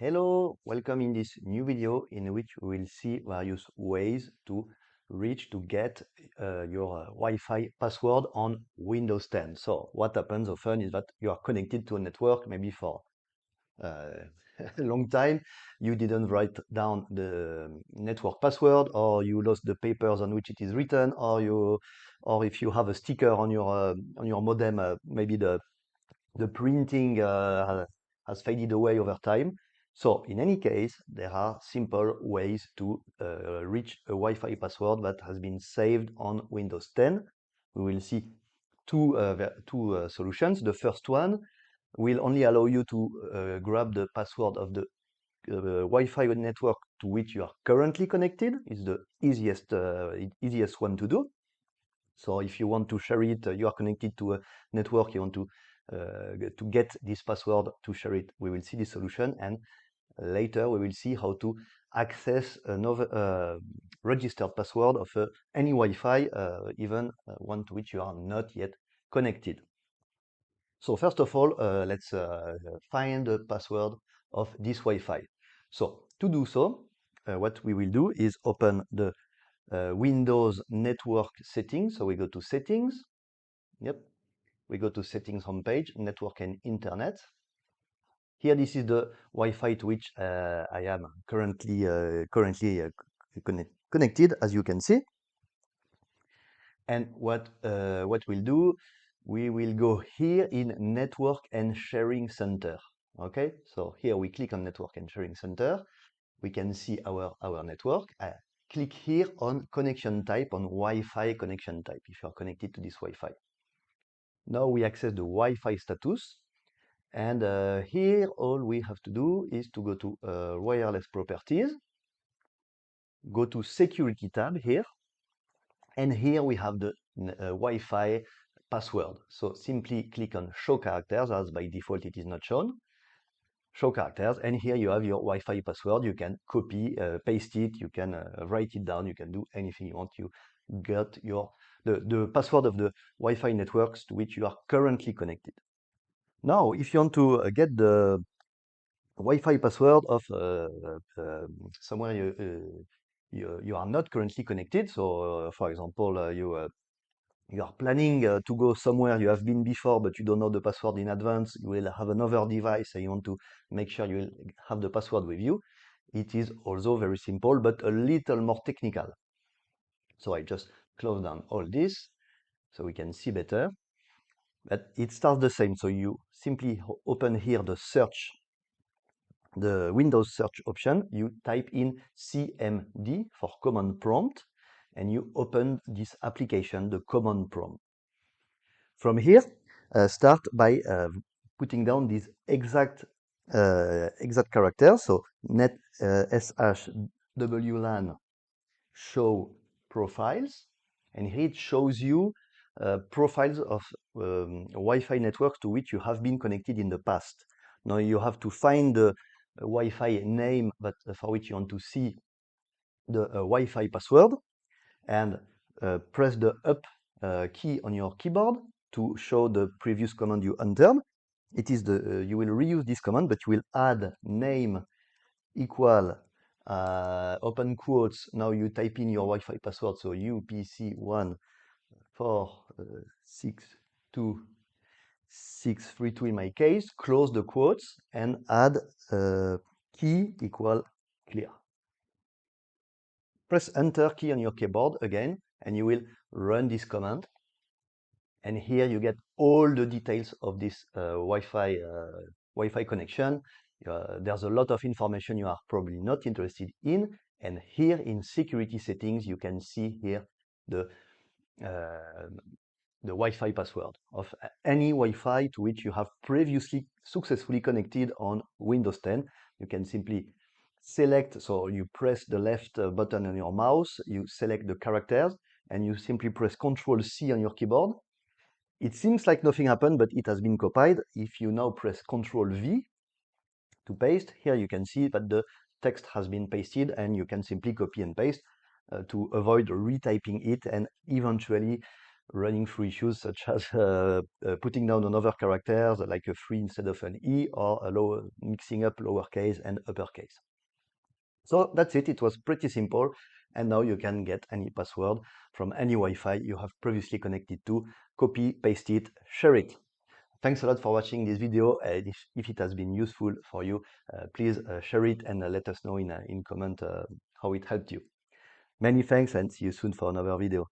Hello, welcome in this new video in which we will see various ways to get your Wi-Fi password on Windows 10. So what happens often is that you are connected to a network maybe for a long time. You didn't write down the network password, or you lost the papers on which it is written, or if you have a sticker on your modem, maybe the printing has faded away over time. So in any case, there are simple ways to reach a Wi-Fi password that has been saved on Windows 10. We will see two solutions. The first one will only allow you to grab the password of the Wi-Fi network to which you are currently connected. It's the easiest one to do. So if you want to share it, you are connected to a network, you want to get this password to share it, we will see this solution, and later we will see how to access another registered password of any Wi-Fi, even one to which you are not yet connected. So first of all, let's find the password of this Wi-Fi. So to do so, what we will do is open the Windows network settings. So we go to settings. Yep. We go to settings homepage, network and internet. Here, this is the Wi-Fi to which I am currently connected, as you can see. And what we'll do, we will go here in network and sharing center. Okay, so here we click on network and sharing center. We can see our network. Click here on connection type, on Wi-Fi connection type, if you are connected to this Wi-Fi. Now we access the Wi-Fi status, and here all we have to do is to go to wireless properties, go to security tab here, and here we have the Wi-Fi password. So simply click on show characters, as by default it is not shown. Show characters, and here you have your Wi-Fi password. You can copy, paste it, you can write it down, you can do anything you want. You get the password of the Wi-Fi networks to which you are currently connected. Now, if you want to get the Wi-Fi password of somewhere you are not currently connected, so for example, you are planning to go somewhere you have been before, but you don't know the password in advance, you will have another device and you want to make sure you will have the password with you. It is also very simple, but a little more technical. So I just close down all this so we can see better. But it starts the same. So you simply open here the Windows search option, you type in CMD for command prompt, and you open this application, the command prompt. From here, start by putting down these exact characters. So net /wlan show profiles, and here it shows you profiles of Wi-Fi networks to which you have been connected in the past. Now you have to find the Wi-Fi name, but for which you want to see the Wi-Fi password, and press the up key on your keyboard to show the previous command you entered. It is you will reuse this command, but you will add name equal open quotes. Now you type in your Wi-Fi password, so UPC1462632 in my case. Close the quotes and add key equal clear. Press enter key on your keyboard again, and you will run this command. And here you get all the details of this Wi-Fi connection. There's a lot of information you are probably not interested in. And here in security settings, you can see here the Wi-Fi password of any Wi-Fi to which you have previously successfully connected on Windows 10. You can simply select, so you press the left button on your mouse, you select the characters, and you simply press Ctrl+C on your keyboard. It seems like nothing happened, but it has been copied. If you now press Ctrl+V to paste, here you can see that the text has been pasted, and you can simply copy and paste to avoid retyping it and eventually running through issues such as putting down another characters like a 3 instead of an E, or mixing up lowercase and uppercase. So that's it. It was pretty simple. And now you can get any password from any Wi-Fi you have previously connected to, copy, paste it, share it. Thanks a lot for watching this video. And if it has been useful for you, please share it and let us know in comment how it helped you. Many thanks, and see you soon for another video.